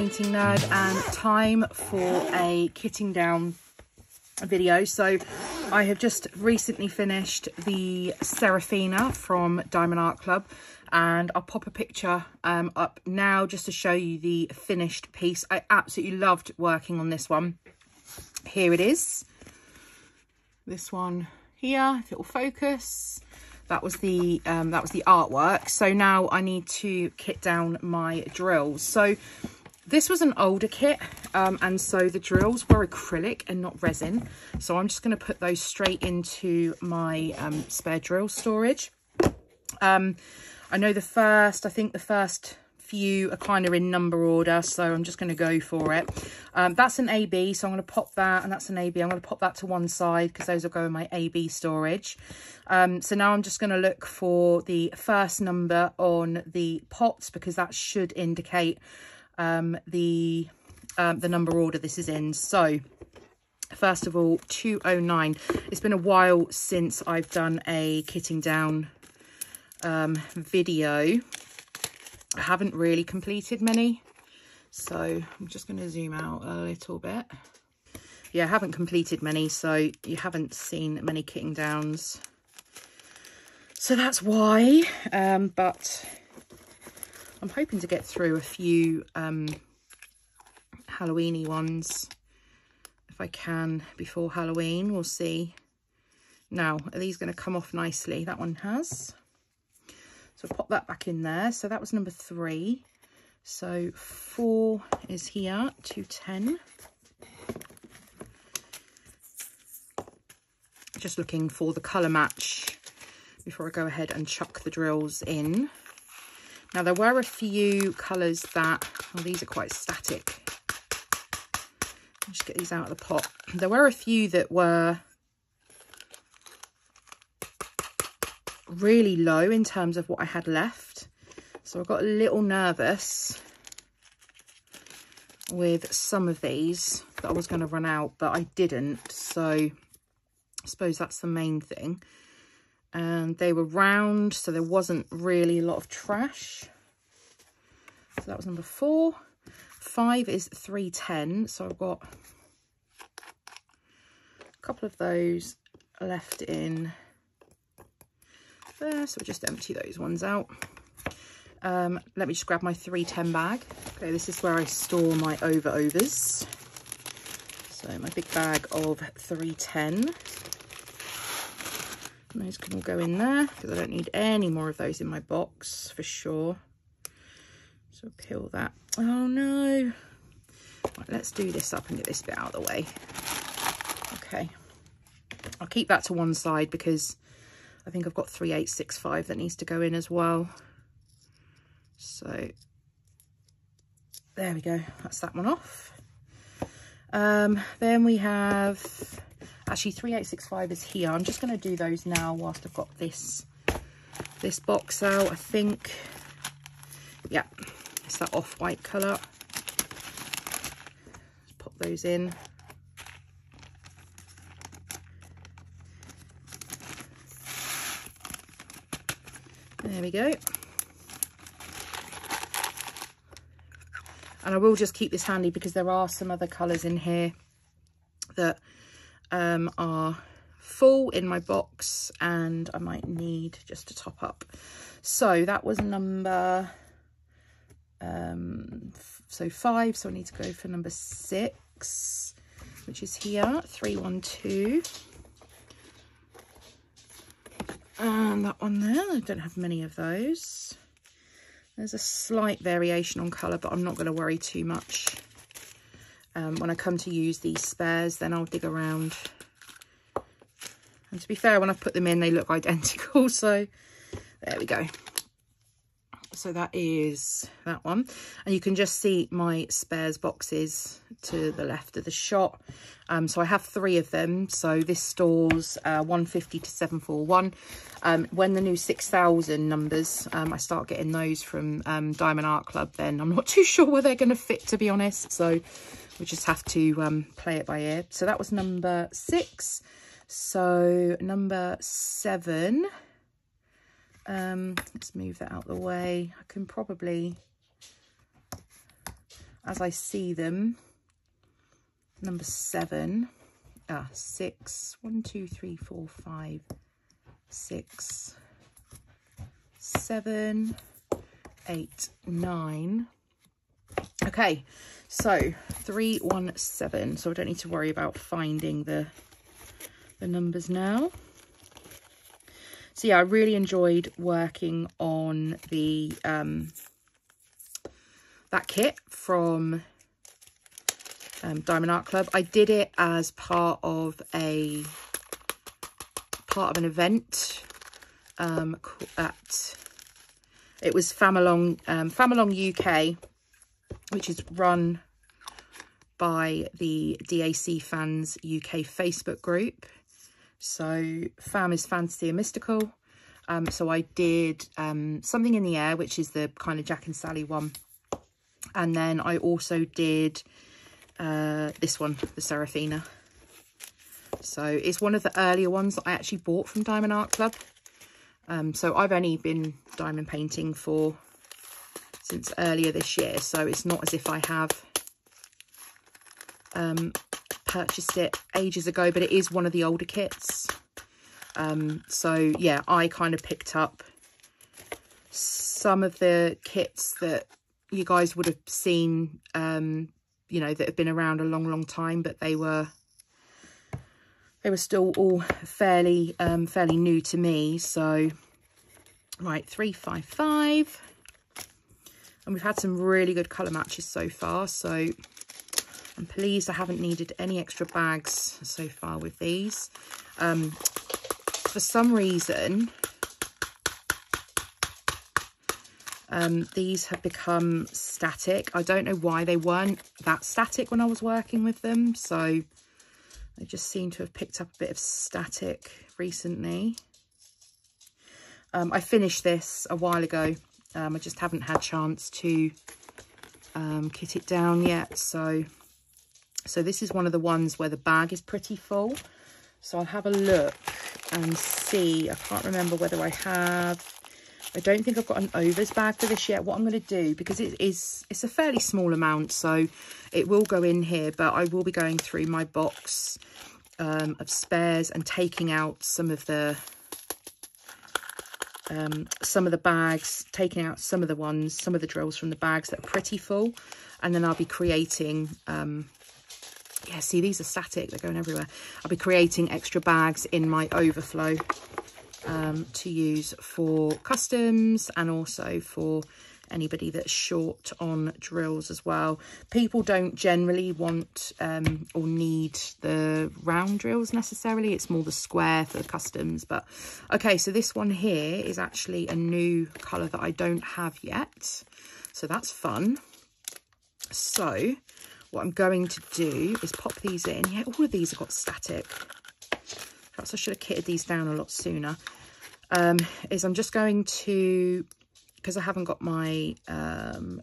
painting nerd, and time for a kitting down video. So I have just recently finished the Seraphina from Diamond Art Club, and I'll pop a picture up now just to show you the finished piece. I absolutely loved working on this one. Here it is, this one here, if it will focus. That was the artwork. So now I need to kit down my drills. So this was an older kit, and so the drills were acrylic and not resin. So I'm just going to put those straight into my spare drill storage. I know the first few are kind of in number order, so I'm just going to go for it. That's an AB, so I'm going to pop that, and that's an AB. I'm going to pop that to one side because those will go in my AB storage. So now I'm just going to look for the first number on the pots, because that should indicate the number order this is in. So first of all, 209. It's been a while since I've done a kitting down video. I haven't really completed many, so I'm just going to zoom out a little bit. Yeah, I haven't completed many, so you haven't seen many kitting downs, so that's why. But I'm hoping to get through a few Halloweeny ones if I can before Halloween. We'll see. Now, are these going to come off nicely? That one has. So pop that back in there. So that was number 3. So 4 is here, 210. Just looking for the colour match before I go ahead and chuck the drills in. Now there were a few colours that, well, these are quite static. I'll just get these out of the pot. There were a few that were really low in terms of what I had left, so I got a little nervous with some of these that I was going to run out, but I didn't. So I suppose that's the main thing. And they were round, so there wasn't really a lot of trash. So that was number 4. 5 is 310, so I've got a couple of those left in there, so we'll just empty those ones out. Let me just grab my 310 bag. Okay, this is where I store my overs. So my big bag of 310. And those can all go in there because I don't need any more of those in my box for sure. So peel that. Oh no. Right, let's do this up and get this bit out of the way. Okay. I'll keep that to one side because I think I've got 3865 that needs to go in as well. So there we go. That's that one off. Then we have, actually 3865 is here. I'm just going to do those now whilst I've got this box out. I think, yeah, it's that off-white colour. Let's pop those in. There we go. And I will just keep this handy because there are some other colours in here that are full in my box and I might need just to top up. So that was number 5. So I need to go for number 6, which is here, 312. And that one there, I don't have many of those. There's a slight variation on colour, but I'm not going to worry too much. When I come to use these spares, then I'll dig around. And to be fair, when I've put them in, they look identical. So there we go. So that is that one. And you can just see my spares boxes to the left of the shot. So I have 3 of them. So this stores 150 to 741. When the new 6000 numbers, I start getting those from Diamond Art Club, then I'm not too sure where they're going to fit, to be honest. So we just have to play it by ear. So that was number 6. So number 7. Let's move that out of the way. I can probably, as I see them. Number 7, 6, 1, 2, 3, 4, 5, 6, 7, 8, 9. Okay, so 317. So I don't need to worry about finding the numbers now. So yeah, I really enjoyed working on the that kit from Diamond Art Club. I did it as part of an event it was Famalong UK, which is run by the DAC Fans UK Facebook group. So Fam is Fantasy and Mystical. So I did Something in the Air, which is the kind of Jack and Sally one. And then I also did this one, the Seraphina. So it's one of the earlier ones that I actually bought from Diamond Art Club. So I've only been diamond painting since earlier this year. So it's not as if I have purchased it ages ago, but it is one of the older kits. So yeah, I kind of picked up some of the kits that you guys would have seen, you know, that have been around a long time, but they were still all fairly new to me. So right, 355, and we've had some really good colour matches so far, so I'm pleased I haven't needed any extra bags so far with these. For some reason, these have become static. I don't know why they weren't that static when I was working with them, so they just seem to have picked up a bit of static recently. I finished this a while ago. I just haven't had a chance to kit it down yet. So this is one of the ones where the bag is pretty full. So I'll have a look and see. I can't remember whether I don't think I've got an overs bag for this yet. What I'm going to do, because it's a fairly small amount, so it will go in here, but I will be going through my box of spares and taking out some of the bags, taking out some of the drills from the bags that are pretty full, and then I'll be creating yeah, see, these are static, they're going everywhere. I'll be creating extra bags in my overflow to use for customs, and also for anybody that's short on drills as well. People don't generally want or need the round drills necessarily. It's more the square for the customs. But okay, so this one here is actually a new colour that I don't have yet, so that's fun. So what I'm going to do is pop these in. Yeah, all of these have got static. Perhaps I should have kitted these down a lot sooner. Is I'm just going to, because I haven't got my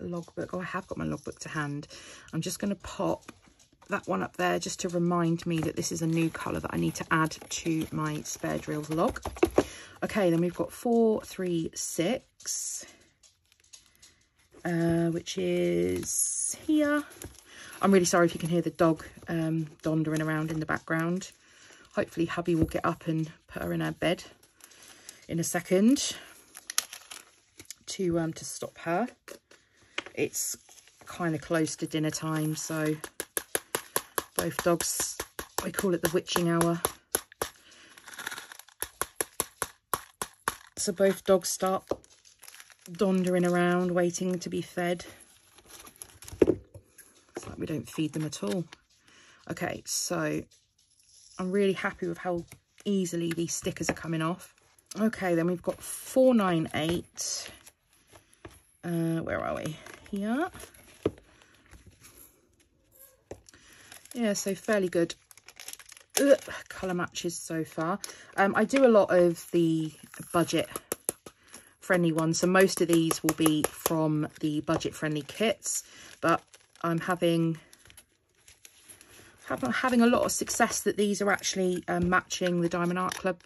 logbook, I have got my logbook to hand, I'm just going to pop that one up there just to remind me that this is a new colour that I need to add to my spare drills log. Okay, then we've got 436, which is here. I'm really sorry if you can hear the dog dondering around in the background. Hopefully hubby will get up and put her in her bed in a second to stop her. It's kind of close to dinner time, so both dogs, we call it the witching hour. So both dogs start dondering around waiting to be fed. It's like we don't feed them at all. Okay, so I'm really happy with how easily these stickers are coming off. Okay, then we've got 498. Where are we? Here. Yeah, so fairly good colour matches so far. I do a lot of the budget friendly ones, so most of these will be from the budget friendly kits, but I'm having a lot of success that these are actually matching. The Diamond Art Club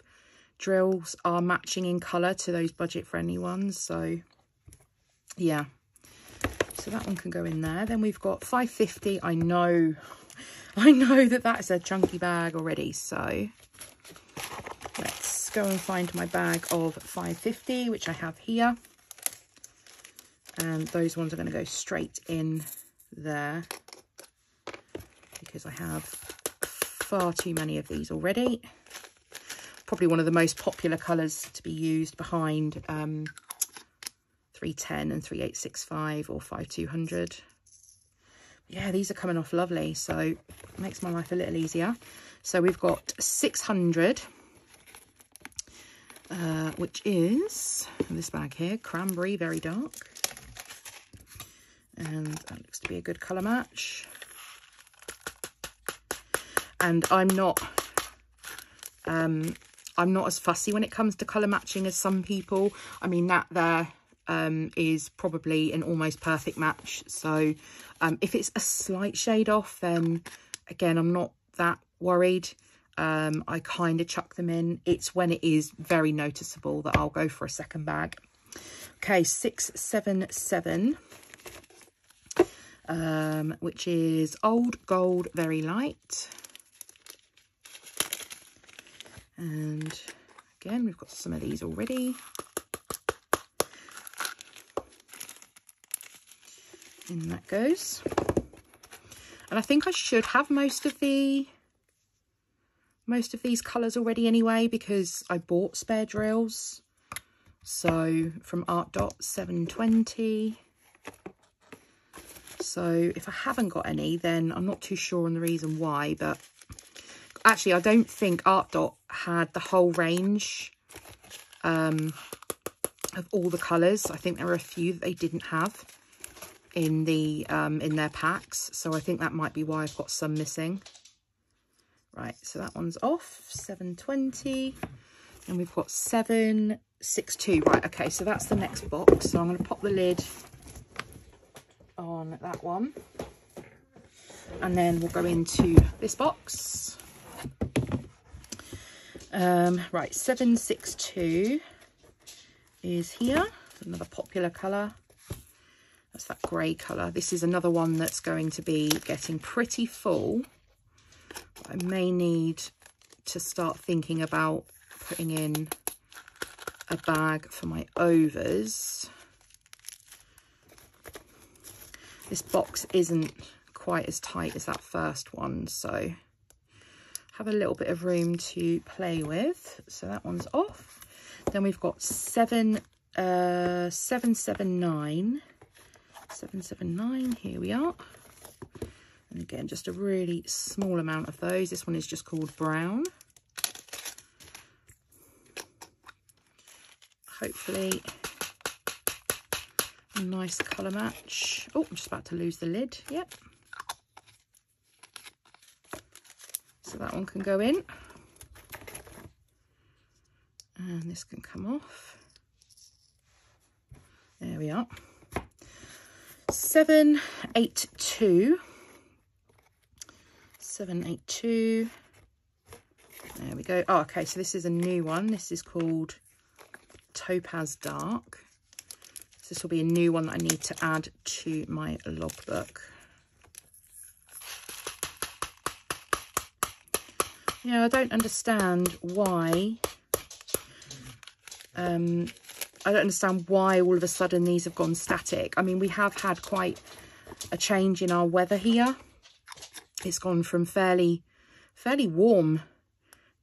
drills are matching in colour to those budget friendly ones, so yeah, So that one can go in there. Then we've got 550. I know that that's a chunky bag already. So let's go and find my bag of 550, which I have here. And those ones are going to go straight in there because I have far too many of these already. Probably one of the most popular colours to be used behind 310 and 3865 or 5200. Yeah, these are coming off lovely, so it makes my life a little easier. So we've got 600, which is this bag here, cranberry, very dark. And that looks to be a good colour match. And I'm not as fussy when it comes to colour matching as some people. I mean, that there is probably an almost perfect match. So if it's a slight shade off, then again, I'm not that worried. I kind of chuck them in. It's when it is very noticeable that I'll go for a second bag. Okay, 677. Which is Old Gold, very light. And again, we've got some of these already. In that goes. And I think I should have most of these colours already anyway, because I bought spare drills. So from Art Dot 720. So if I haven't got any, then I'm not too sure on the reason why, but actually I don't think Art Dot had the whole range of all the colours. I think there were a few that they didn't have in the in their packs, so I think that might be why I've got some missing. Right, so that one's off, 720, and we've got 762. Right, okay, so that's the next box. So I'm going to pop the lid on that one, and then we'll go into this box. Right, 762 is here, another popular colour. That's that grey colour. This is another one that's going to be getting pretty full. I may need to start thinking about putting in a bag for my overs. This box isn't quite as tight as that first one, so have a little bit of room to play with. So that one's off. Then we've got 779. 779, here we are. And again, just a really small amount of those. This one is just called Brown. Hopefully a nice colour match. Oh, I'm just about to lose the lid. Yep. So that one can go in. And this can come off. There we are. 782. 782. There we go. Oh, okay, so this is a new one. This is called Topaz Dark. So this will be a new one that I need to add to my logbook. Yeah, I don't understand why. I don't understand why all of a sudden these have gone static. I mean, we have had quite a change in our weather here. It's gone from fairly warm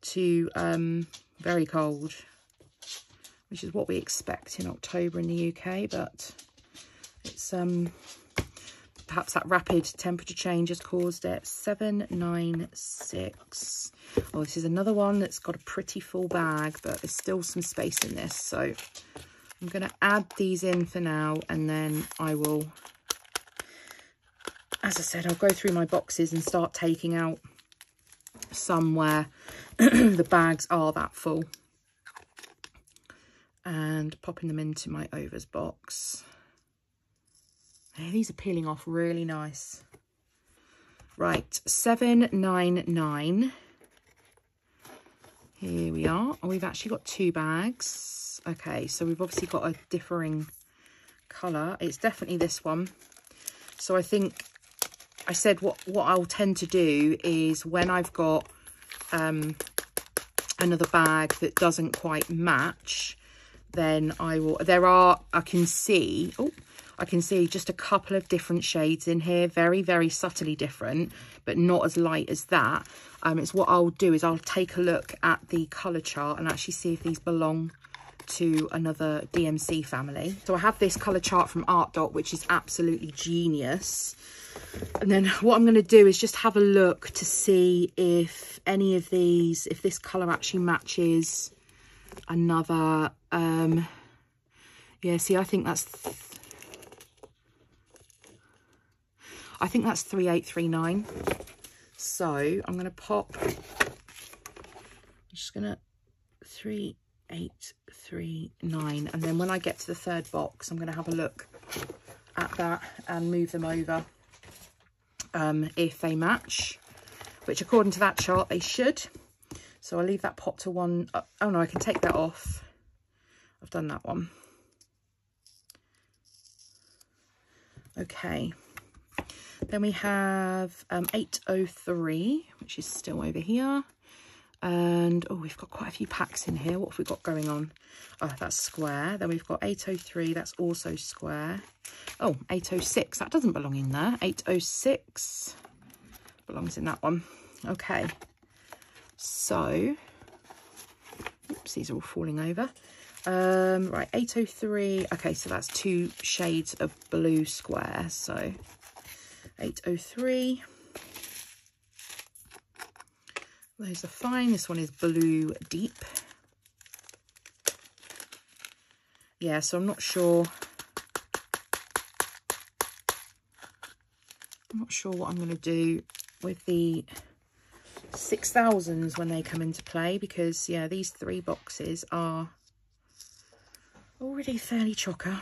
to very cold, which is what we expect in October in the UK, but it's perhaps that rapid temperature change has caused it. 796. Oh, this is another one that's got a pretty full bag, but there's still some space in this, so I'm going to add these in for now, and then I will, as I said, I'll go through my boxes and start taking out some where the bags are that full and popping them into my overs box. Hey, these are peeling off really nice. Right, 799. Here we are. Oh, we've actually got two bags. Okay, so we've obviously got a differing colour. It's definitely this one. So I think I said what I'll tend to do is when I've got another bag that doesn't quite match, then I will, I can see just a couple of different shades in here, very, very subtly different, but not as light as that. It's what I'll do is I'll take a look at the colour chart and actually see if these belong to another DMC family. So I have this colour chart from Art Dot, which is absolutely genius. And then what I'm going to do is just have a look to see if any of these, if this colour actually matches another, yeah, see, I think that's 3839. So I'm going to pop, I'm just going to 3839, and then when I get to the third box, I'm going to have a look at that and move them over if they match, which according to that chart they should. So I'll leave that pot to one. Oh no, I can take that off. I've done that one. Okay, then we have 803, which is still over here. And oh, we've got quite a few packs in here. What have we got going on? Oh, that's square. Then we've got 803, that's also square. Oh, 806, that doesn't belong in there. 806 belongs in that one. Okay, so oops, these are all falling over. Right, 803. Okay, so that's 2 shades of blue square. So 803. Those are fine. This one is blue deep. Yeah, so I'm not sure what I'm going to do with the 6000s when they come into play, because yeah, these 3 boxes are already fairly chocker.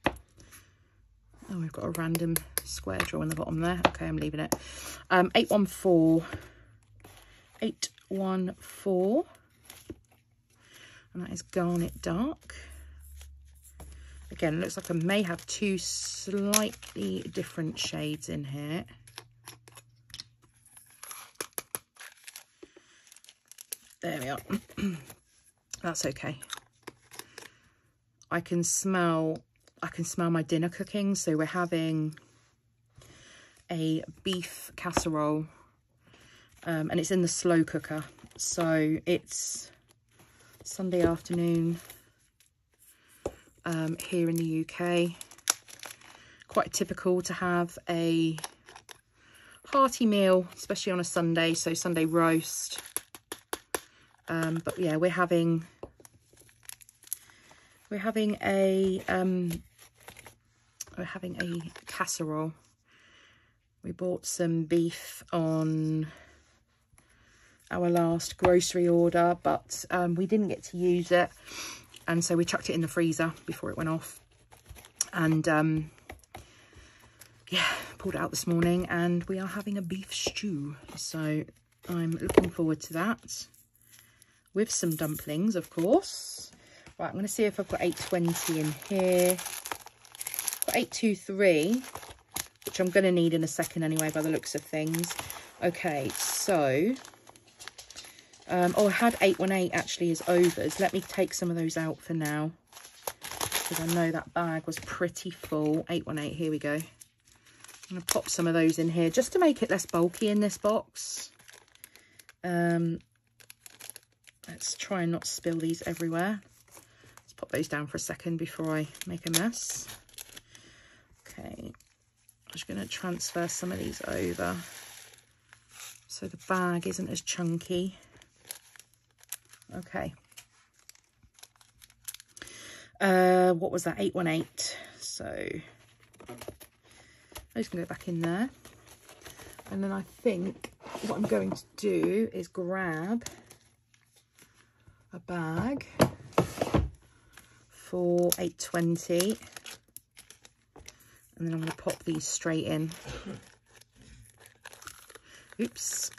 Oh, we've got a random square draw in the bottom there. Okay, I'm leaving it. 814. 814, and that is Garnet Dark. Again, looks like I may have 2 slightly different shades in here. There we are. That's okay. I can smell my dinner cooking. So we're having a beef casserole. And it's in the slow cooker, so it's Sunday afternoon here in the UK. Quite typical to have a hearty meal, especially on a Sunday, so Sunday roast. But yeah, we're having a casserole. We bought some beef on our last grocery order, but we didn't get to use it, and so we chucked it in the freezer before it went off. And yeah, pulled it out this morning, and we are having a beef stew, so I'm looking forward to that, with some dumplings, of course. Right, I'm going to see if I've got 820 in here. Got 823, which I'm going to need in a second anyway by the looks of things. Okay, so oh, I had 818 actually as overs. Let me take some of those out for now, because I know that bag was pretty full. 818, here we go. I'm going to pop some of those in here just to make it less bulky in this box. Let's try and not spill these everywhere. Let's pop those down for a second before I make a mess. Okay, I'm just going to transfer some of these over so the bag isn't as chunky. Okay. What was that? 818. So those can go back in there. And then I think what I'm going to do is grab a bag for 820. And then I'm going to pop these straight in. Oops.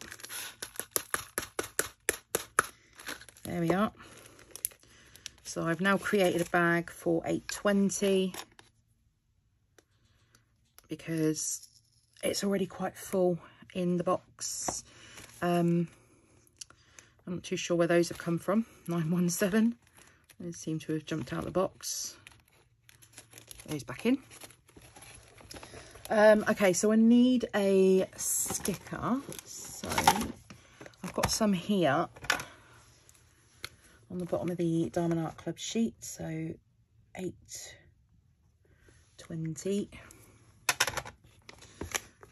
There we are. So I've now created a bag for 820. because it's already quite full in the box. I'm not too sure where those have come from. 917. They seem to have jumped out of the box. Those back in. Okay, so I need a sticker. So I've got some here on the bottom of the Diamond Art Club sheet. So 820.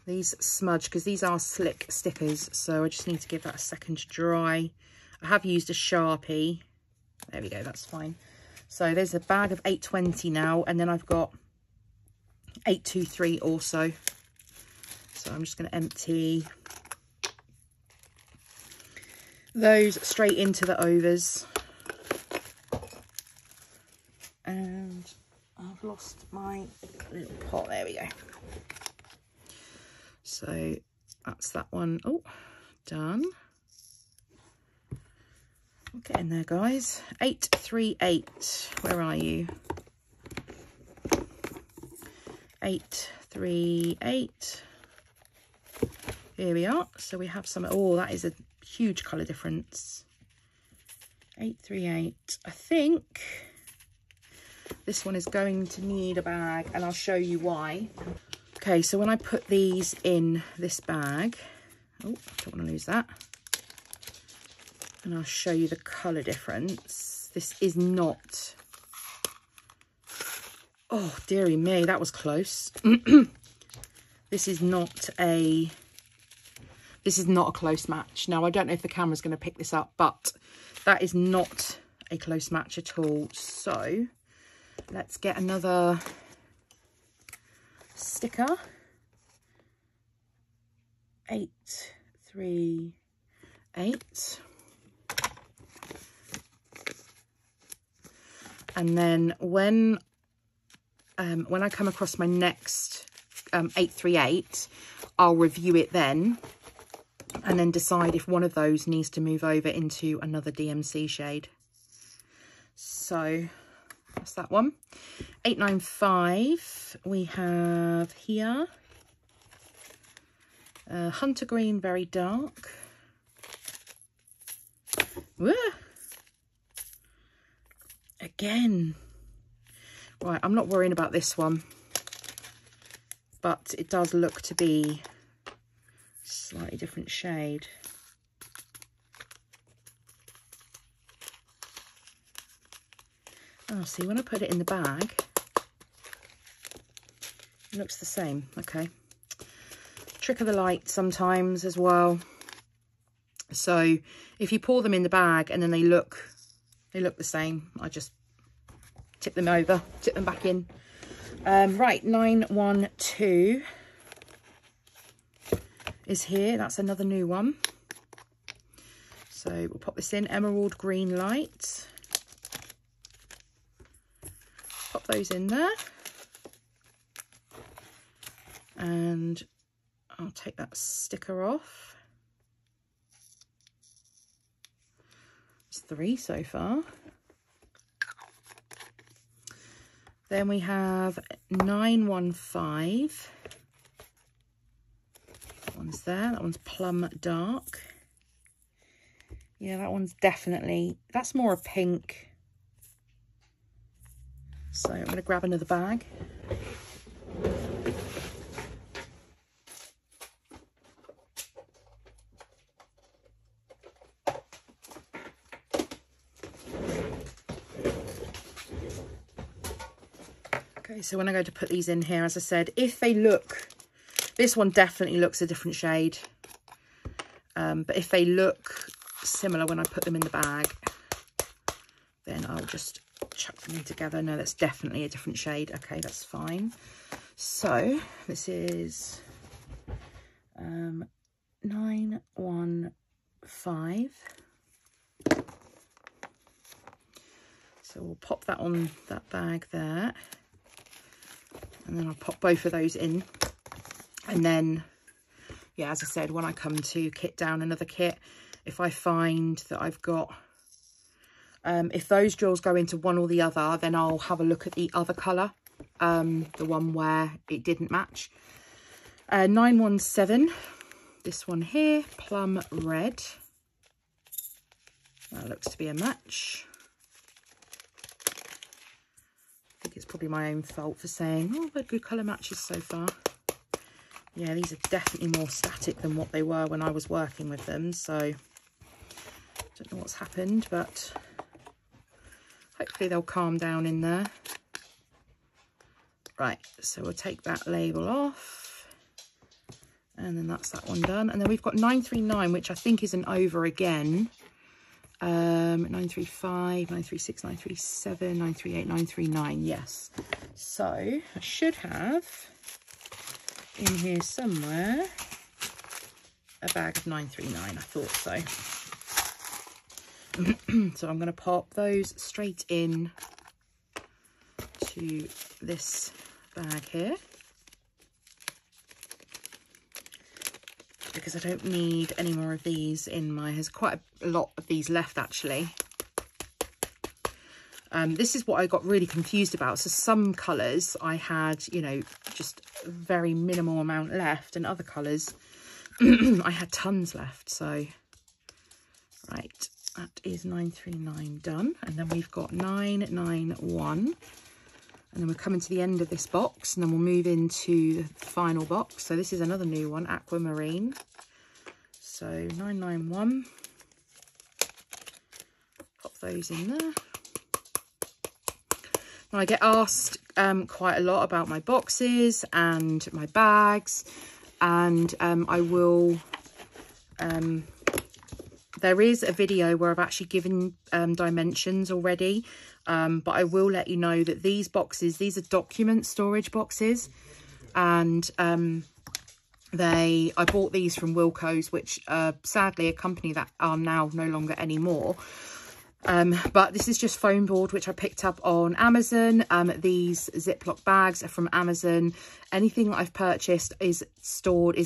These smudge because these are slick stickers, so I just need to give that a second to dry. I have used a Sharpie. There we go, that's fine. So there's a bag of 820 now, and then I've got 823 also. So I'm just going to empty those straight into the overs. And I've lost my little pot. There we go. So that's that one. Oh, done. Get in there, guys. 838. Where are you? 838. Here we are. So we have some. Oh, that is a huge colour difference. 838. I think this one is going to need a bag, and I'll show you why. Okay, so when I put these in this bag, oh, don't want to lose that. And I'll show you the colour difference. This is not, oh, dearie me, that was close. This is not a close match. Now, I don't know if the camera's going to pick this up, but that is not a close match at all. So let's get another sticker. 838. And then when I come across my next 838, I'll review it then, and then decide if one of those needs to move over into another DMC shade. So that's that one. 895 we have here. Hunter green, very dark. Whoa. Again. Right, I'm not worrying about this one, but it does look to be a slightly different shade. Oh, see, when I put it in the bag, it looks the same. Okay. Trick of the light sometimes as well. So if you pour them in the bag and then they look the same, I just tip them over, tip them back in. Right, 912 is here. That's another new one. So we'll pop this in. Emerald green light. Pop those in there. And I'll take that sticker off. It's 3 so far. Then we have 915. That one's there. That one's plum dark. Yeah, that one's definitely, that's more a pink. So I'm going to grab another bag. Okay, so when I go to put these in here, as I said, if they look, this one definitely looks a different shade. But if they look similar when I put them in the bag, then I'll just chuck them in together. No, that's definitely a different shade. Okay, that's fine. So this is 915. So we'll pop that on that bag there. And then I'll pop both of those in. And then, yeah, as I said, when I come to kit down another kit, if I find that I've got, if those drills go into one or the other, then I'll have a look at the other colour the one where it didn't match. 917, this one here, plum red. That looks to be a match. I think it's probably my own fault for saying, oh, they're good colour matches so far. Yeah, these are definitely more static than what they were when I was working with them, so I don't know what's happened, but hopefully they'll calm down in there. Right, so we'll take that label off, and then that's that one done. And then we've got 939, which I think is an over again. 935, 936, 937, 938, 939, yes. So I should have in here somewhere a bag of 939, I thought so. So I'm going to pop those straight in to this bag here, because I don't need any more of these in my, there's quite a lot of these left actually. This is what I got really confused about. So some colours I had, you know, just a very minimal amount left, and other colours I had tons left. So, right, that is 939 done. And then we've got 991. And then we're coming to the end of this box, and then we'll move into the final box. So this is another new one, aquamarine. So 991. Pop those in there. Now, I get asked quite a lot about my boxes and my bags, and I will, there is a video where I've actually given dimensions already, but I will let you know that these boxes, these are document storage boxes, and I bought these from Wilko's, which sadly a company that are now no longer anymore. But this is just foam board, which I picked up on Amazon. These Ziploc bags are from Amazon. Anything that I've purchased is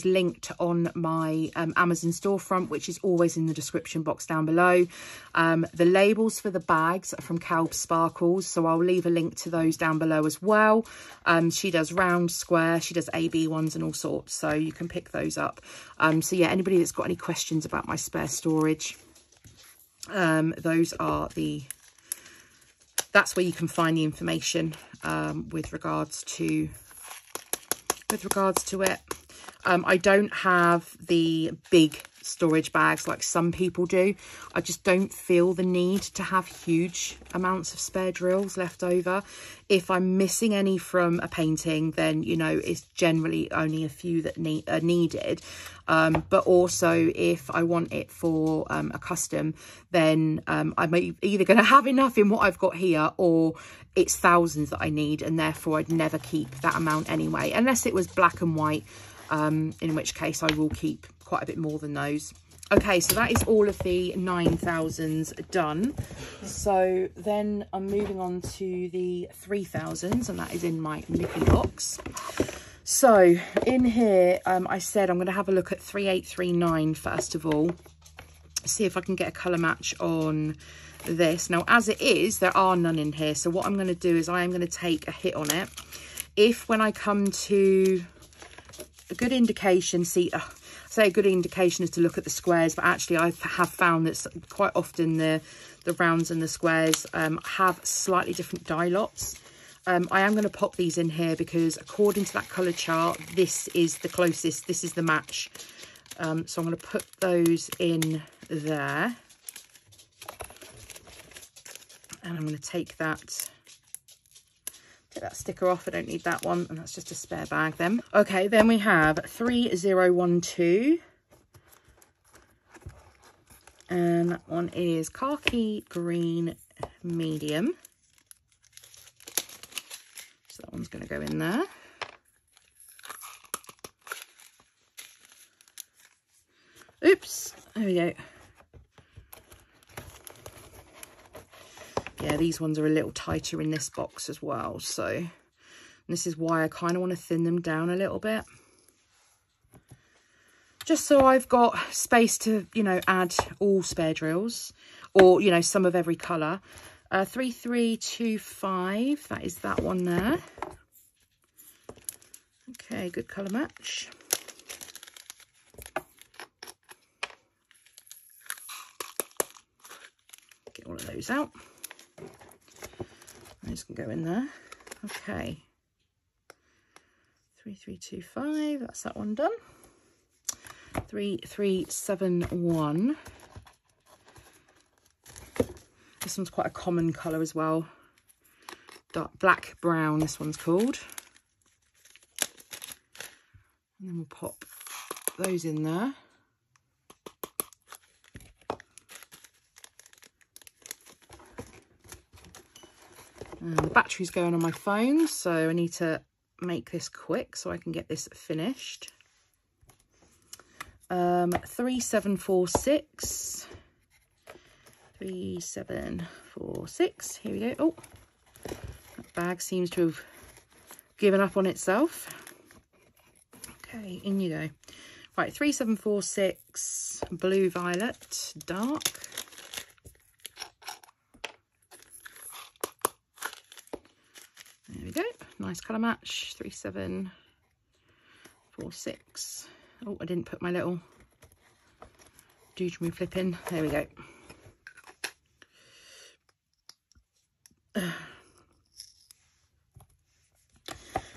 linked on my Amazon storefront, which is always in the description box down below. The labels for the bags are from Calb Sparkles, so I'll leave a link to those down below as well. She does round, square, she does AB ones and all sorts, so you can pick those up. So yeah, anybody that's got any questions about my spare storage, those are that's where you can find the information with regards to it. I don't have the big storage bags like some people do. I just don't feel the need to have huge amounts of spare drills left over. If I'm missing any from a painting, then, you know, it's generally only a few that are needed. But also if I want it for a custom, then I'm either going to have enough in what I've got here, or it's thousands that I need, and therefore I'd never keep that amount anyway, unless it was black and white, in which case I will keep quite a bit more than those. Okay, so that is all of the 9,000s done. So then I'm moving on to the 3,000s, and that is in my nippy box. So in here, I said I'm going to have a look at 3839 first of all, see if I can get a colour match on this. Now, as it is, there are none in here. So what I'm going to do is I am going to take a hit on it. If when I come to a good indication, say a good indication is to look at the squares, but actually I have found that quite often the rounds and the squares have slightly different dye lots. I am going to pop these in here because according to that colour chart, this is the closest, this is the match. So I'm going to put those in there. And I'm going to take that sticker off. I don't need that one, and that's just a spare bag then. Okay, then we have 3012. And that one is khaki green medium. So that one's going to go in there. Oops, there we go. Yeah, these ones are a little tighter in this box as well. So this is why I kind of want to thin them down a little bit. Just so I've got space to, you know, add all spare drills, or, you know, some of every colour. 3325, that is that one there. Okay, good colour match. Get all of those out. Those can go in there. Okay. 3325, that's that one done. 3371. This one's quite a common colour as well. Dark black brown, this one's called. And then we'll pop those in there. And the battery's going on my phone, so I need to make this quick so I can get this finished. 3746. 3746. Here we go. Oh, that bag seems to have given up on itself. Okay, in you go. Right, 3746, blue violet, dark. There we go. Nice colour match. 3746. Oh, I didn't put my little doodrummy flip in. There we go.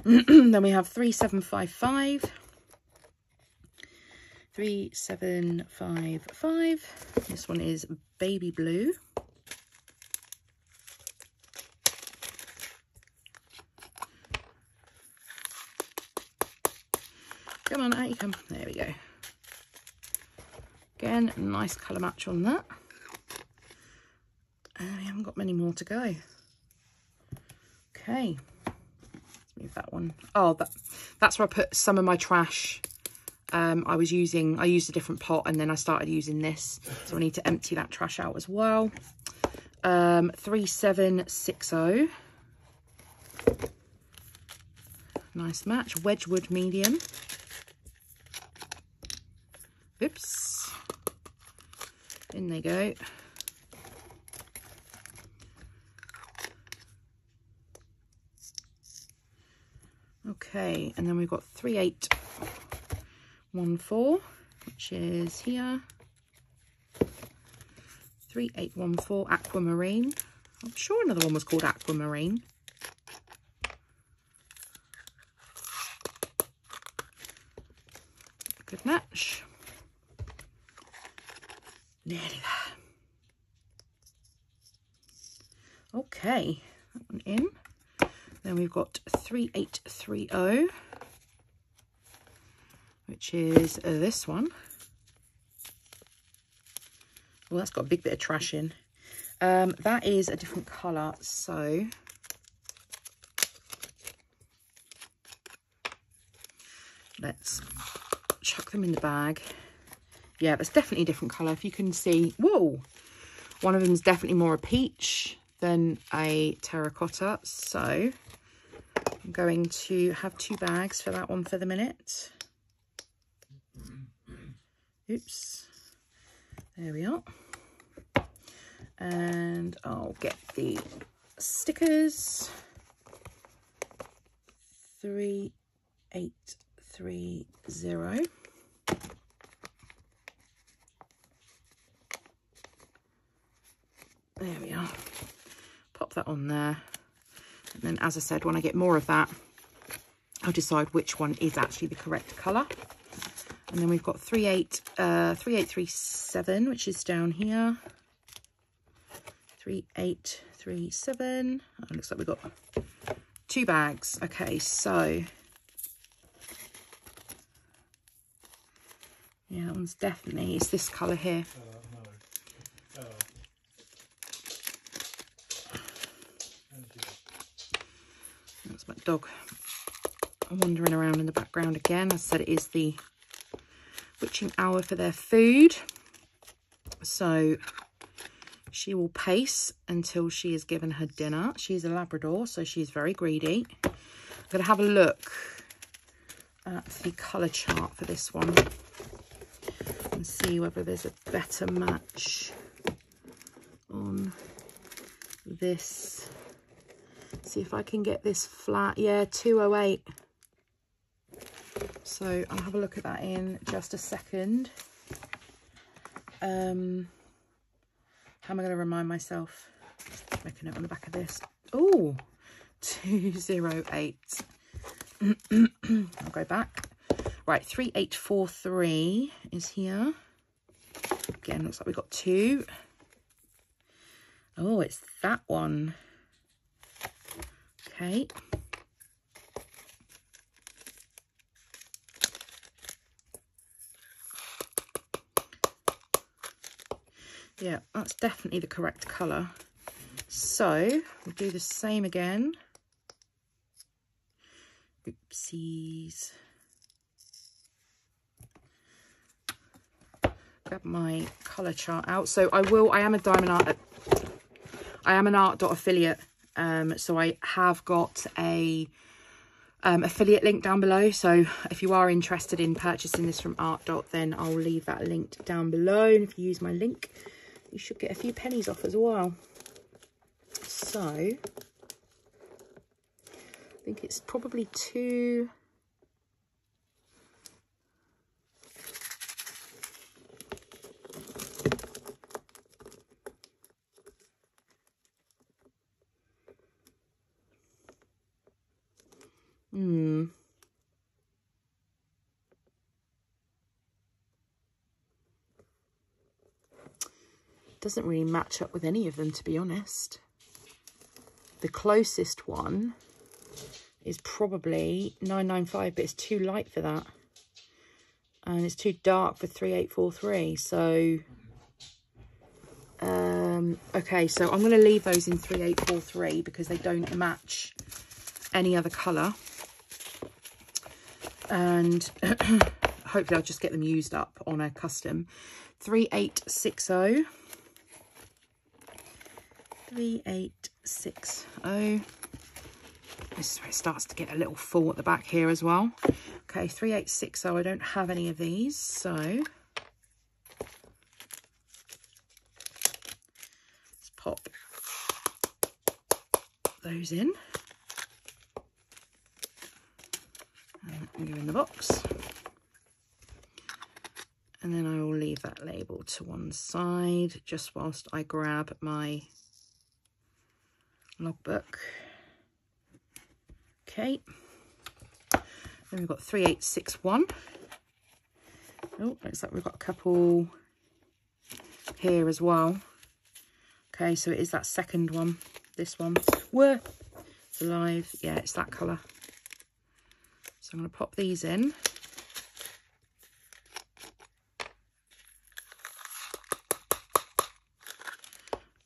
Then we have 3755. 3755. This one is baby blue. Come on, out you come. There we go. Again, nice colour match on that. And we haven't got many more to go. Okay. Let's move that one. Oh, that's where I put some of my trash. I used a different pot and then I started using this. So I need to empty that trash out as well. 3760. Nice match. Wedgwood medium. Oops. In they go. Okay, and then we've got 3814, which is here. 3814 aquamarine. I'm sure another one was called aquamarine. Good match. Nearly there. Okay, that one in. Then we've got 3830, which is this one. Well, that's got a big bit of trash in. That is a different colour, so let's chuck them in the bag. Yeah, that's definitely a different colour. If you can see, whoa, one of them is definitely more a peach than a terracotta. So I'm going to have 2 bags for that one for the minute. Oops. There we are. And I'll get the stickers. 3830. There we are. Pop that on there. And then, as I said, when I get more of that, I'll decide which one is actually the correct colour. And then we've got 3837, which is down here. 3837. Oh, it looks like we've got 2 bags. Okay, so yeah, that one's definitely, it's this colour here. That's my dog wandering around in the background again. As I said, it is the witching hour for their food, so she will pace until she is given her dinner. She's a Labrador, so she's very greedy. I'm going to have a look at the colour chart for this one and see whether there's a better match on this. See if I can get this flat. Yeah, 208. So I'll have a look at that in just a second. How am I going to remind myself? Make a note on the back of this. Oh, 208. I'll go back. Right, 3843 is here. Again, looks like we've got 2. Oh, it's that one. Okay. Yeah, that's definitely the correct colour. So we'll do the same again. Oopsies. Grab my colour chart out. So I am an art dot affiliate. So I have got a affiliate link down below. So if you are interested in purchasing this from Art Dot, then I'll leave that linked down below. And if you use my link, you should get a few pennies off as well. So I think it's probably 2. Doesn't really match up with any of them, to be honest. The closest one is probably 995, but it's too light for that. And it's too dark for 3843. So, okay, so I'm going to leave those in 3843 because they don't match any other colour. And hopefully I'll just get them used up on a custom. 3860. 3860. This is where it starts to get a little full at the back here as well. Okay, 3860. I don't have any of these, so let's pop those in. And go in the box. And then I will leave that label to one side just whilst I grab my logbook. Okay. Then we've got 3861. Oh, looks like we've got a couple here as well. Okay, so it is that second one. This one. Whoa! It's alive. Yeah, it's that colour. So I'm going to pop these in.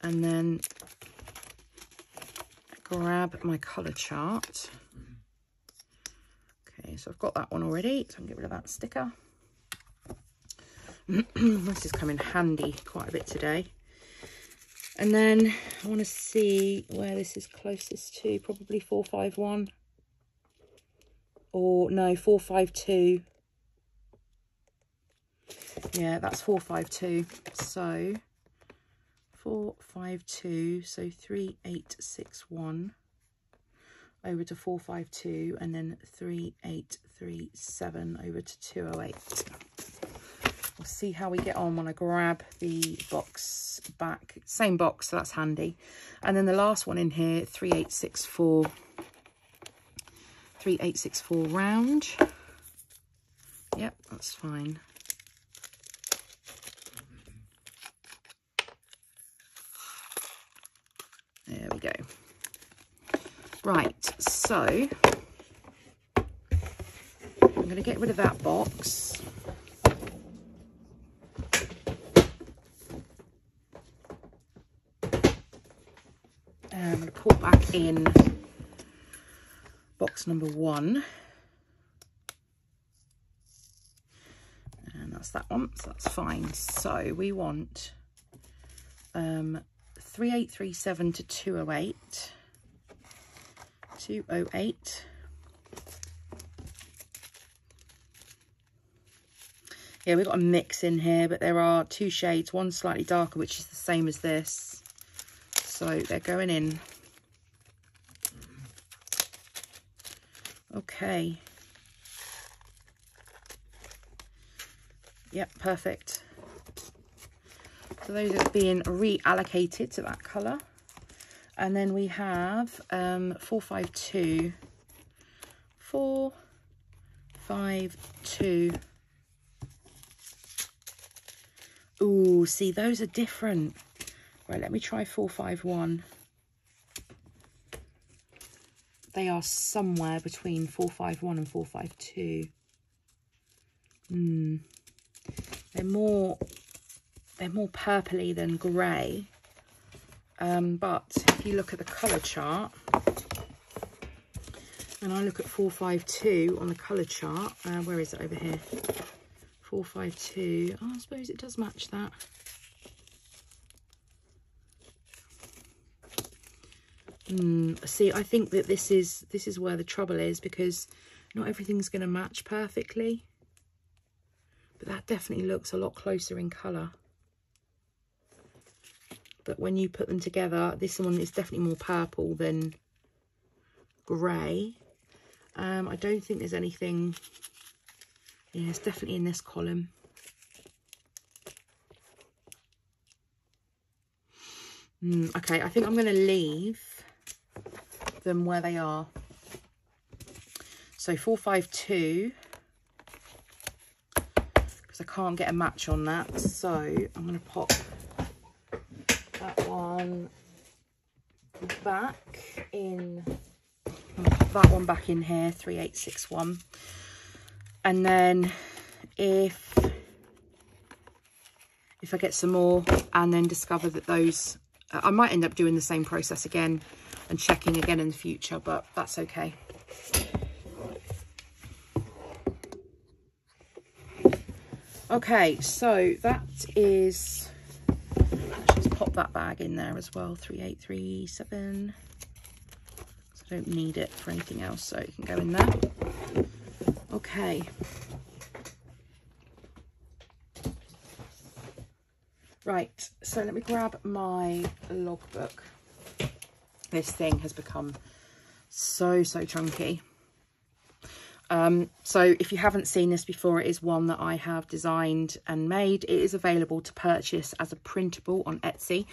And then grab my colour chart. Okay, so I've got that one already, so I can get rid of that sticker. This is coming handy quite a bit today. And then I want to see where this is closest to, probably 451. Or no, 452. Yeah, that's 452. So 452, so 3861 over to 452, and then 3837 over to 208. We'll see how we get on when I grab the box back. Same box, so that's handy. And then the last one in here, 3864. 3864 round. Yep, that's fine. There we go. Right, so I'm going to get rid of that box. And I'm going to pull back in box number 1. And that's that one, so that's fine. So we want 3837 to 208. 208. Yeah, we've got a mix in here, but there are 2 shades, one slightly darker, which is the same as this. So they're going in. Okay. Yep, perfect. So those are being reallocated to that colour. And then we have 452. 452. Ooh, see, those are different. Right, let me try 451. They are somewhere between 451 and 452. They're more purpley than grey. But if you look at the colour chart, and I look at 452 on the colour chart, where is it over here? 452. Oh, I suppose it does match that. See, I think that this is where the trouble is, because not everything's going to match perfectly. But that definitely looks a lot closer in colour. But when you put them together, this one is definitely more purple than grey. I don't think there's anything. Yeah, it's definitely in this column. Okay, I think I'm going to leave them where they are. So 452, because I can't get a match on that. So I'm going to pop that one back in. I'll pop that one back in here, 3861. And then if I get some more and then discover that those, I might end up doing the same process again and checking again in the future, but that's okay. Okay, so that is, let's just pop that bag in there as well, 3837. So I don't need it for anything else, so it can go in there. Okay. Right, so let me grab my logbook. This thing has become so chunky. So if you haven't seen this before, it is one that I have designed and made. It is available to purchase as a printable on Etsy,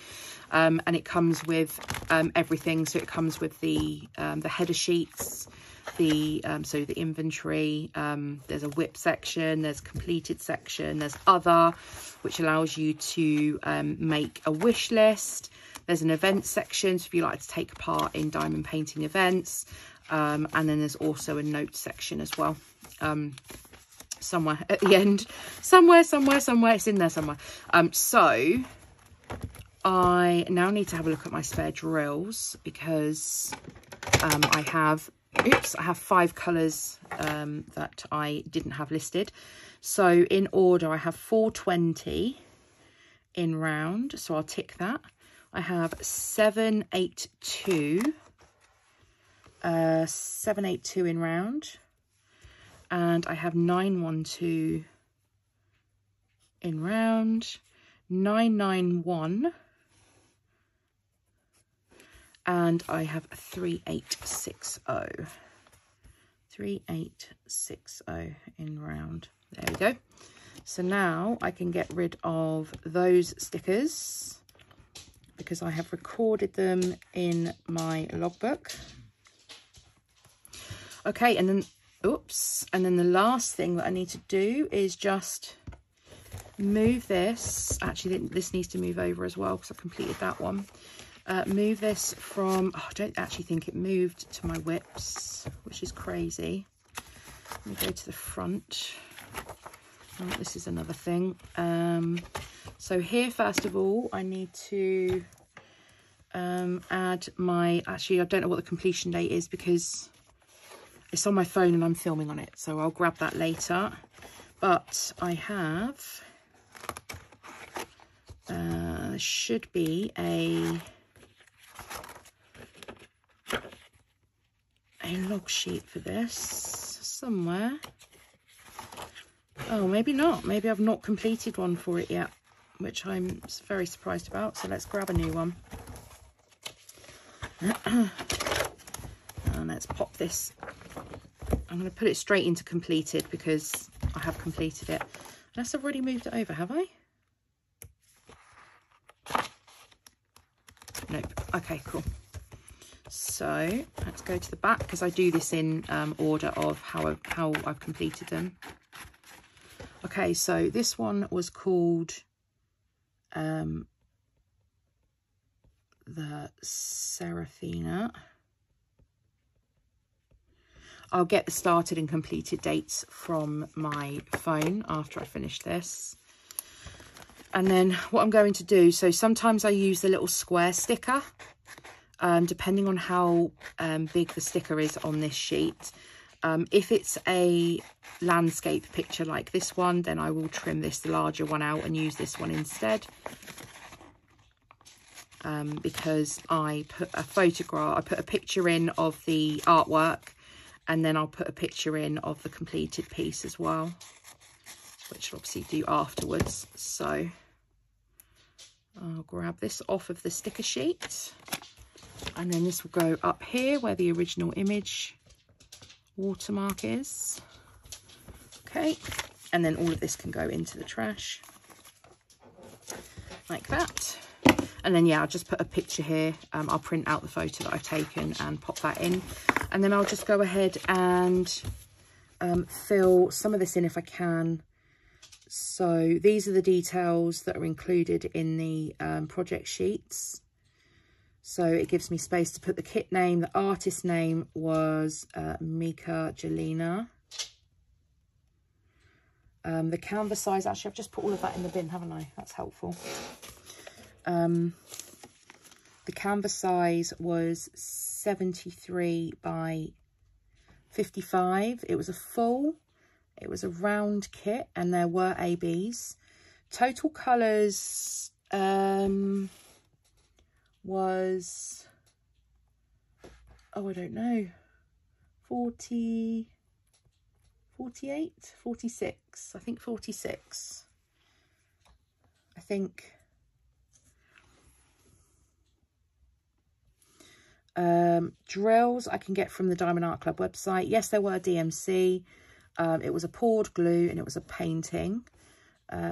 and it comes with everything. So it comes with the header sheets, so the inventory, there's a whip section, there's completed section, there's other, which allows you to make a wish list. There's an event section, so if you like to take part in diamond painting events, and then there's also a note section as well, somewhere at the end, somewhere, it's in there somewhere. So I now need to have a look at my spare drills, because I have 5 colours that I didn't have listed. So in order, I have 420 in round, so I'll tick that. I have 782 in round, and I have 912 in round, 991, and I have 3860. 3860 in round. There we go. So now I can get rid of those stickers, because I have recorded them in my logbook. Okay, and then, oops, and then the last thing that I need to do is just move this. Actually, this needs to move over as well, because I completed that one. Move this from, I don't actually think it moved to my whips, which is crazy. Let me go to the front. Oh, this is another thing. So here, first of all, I need to add my, actually, I don't know what the completion date is, because it's on my phone and I'm filming on it, so I'll grab that later. But I have, should be a log sheet for this somewhere. Oh, maybe not. Maybe I've not completed one for it yet, which I'm very surprised about. So let's grab a new one. And let's pop this. I'm going to put it straight into completed, because I have completed it. I Unless I've already moved it over, have I? Nope. Okay, cool. So let's go to the back, because I do this in order of how I've completed them. Okay, so this one was called the Seraphina. I'll get the started and completed dates from my phone after I finish this. And then what I'm going to do, so sometimes I use the little square sticker, depending on how big the sticker is on this sheet. If it's a landscape picture like this one, then I will trim this larger one out and use this one instead. Because I put a picture in of the artwork, and then I'll put a picture in of the completed piece as well, which I'll obviously do afterwards. So I'll grab this off of the sticker sheet, and then this will go up here where the original image watermark is. Okay, and then all of this can go into the trash like that. And then, yeah, I'll just put a picture here. I'll print out the photo that I've taken and pop that in. And then I'll just go ahead and fill some of this in if I can. So these are the details that are included in the project sheets. So it gives me space to put the kit name. The artist name was Mika Jelena. The canvas size, actually, I've just put all of that in the bin, haven't I? That's helpful. The canvas size was 73 by 55. It was a full, it was a round kit, and there were ABs. Total colours was, oh, I don't know, 40, 48, 46, I think 46. I think. Drills I can get from the Diamond Art Club website. Yes, there were DMC. It was a poured glue and it was a painting.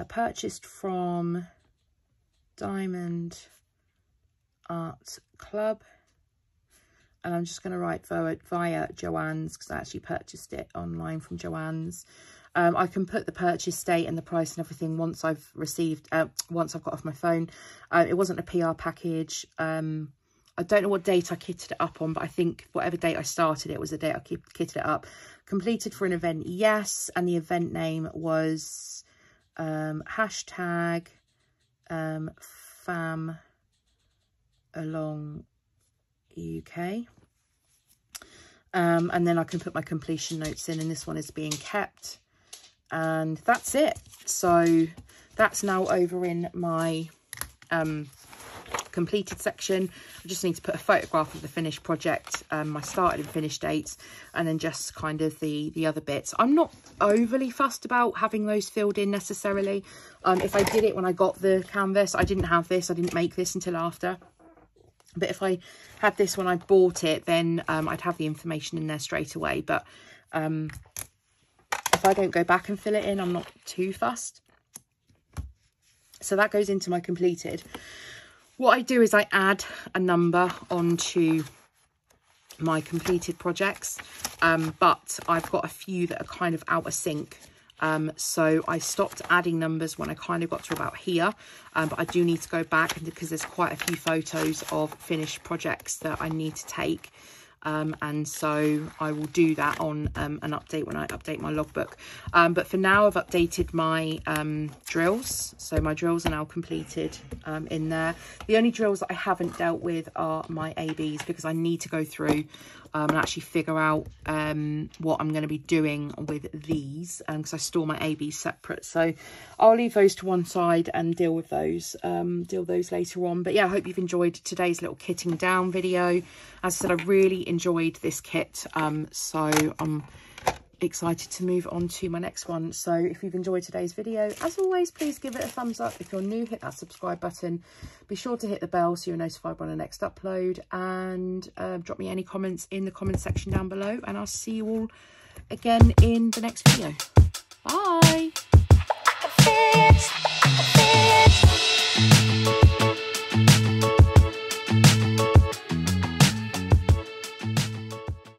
Purchased from Diamond Art Club. And I'm just going to write via Joanne's, because I actually purchased it online from Joanne's. I can put the purchase date and the price and everything once I've received, once I've got off my phone. It wasn't a PR package. I don't know what date I kitted it up on, but I think whatever date I started it was the date I kitted it up. Completed for an event, yes. And the event name was hashtag Fam Along UK. And then I can put my completion notes in, and this one is being kept. And that's it. So that's now over in my completed section. I just need to put a photograph of the finished project, my started and finished dates, and then just kind of the other bits. I'm not overly fussed about having those filled in necessarily. If I did it when I got the canvas, I didn't have this, I didn't make this until after. But if I had this when I bought it, then I'd have the information in there straight away. But if I don't go back and fill it in, I'm not too fussed. So that goes into my completed. What I do is I add a number onto my completed projects, but I've got a few that are kind of out of sync. So I stopped adding numbers when I kind of got to about here, but I do need to go back because there's quite a few photos of finished projects that I need to take. And so I will do that on an update when I update my logbook. But for now, I've updated my drills. So my drills are now completed in there. The only drills that I haven't dealt with are my ABs, because I need to go through and actually figure out what I'm going to be doing with these, because I store my ABs separate. So I'll leave those to one side and deal with those later on. But yeah, I hope you've enjoyed today's little kitting down video. As I said, I really enjoyed this kit, so I'm excited to move on to my next one. So if you've enjoyed today's video, as always, please give it a thumbs up. If you're new, hit that subscribe button. Be sure to hit the bell so you're notified when the next upload, and drop me any comments in the comment section down below, and I'll see you all again in the next video. Bye.